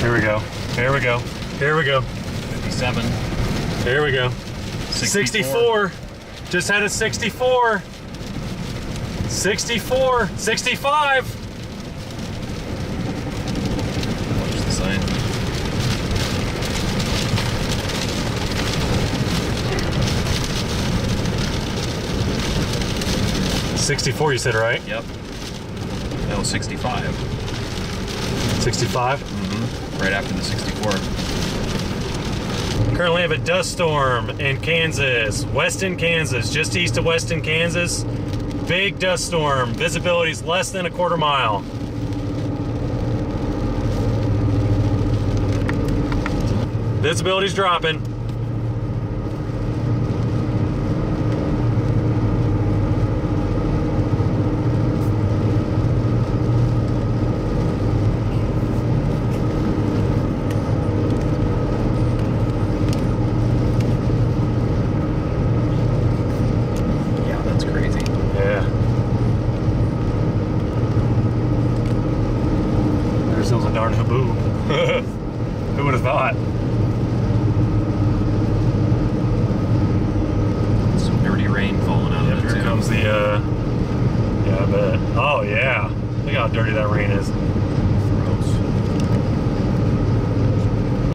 Here we go. Here we go. Here we go. 57. Here we go. 64. Just had a 64. 64. 65. Watch the sign. $64 you said, right? Yep. That was 65. 65? Mm-hmm. Right after the 64. Currently have a dust storm in Kansas, Weston, Kansas, just east of Weston, Kansas. Big dust storm. Visibility is less than a quarter mile. Visibility's dropping. Yeah, that's crazy. Yeah. There's a darn haboob. Who would have thought? Some dirty rain falling out Yep, of it, here too. comes the, yeah, I bet. Oh, yeah. Look how dirty that rain is.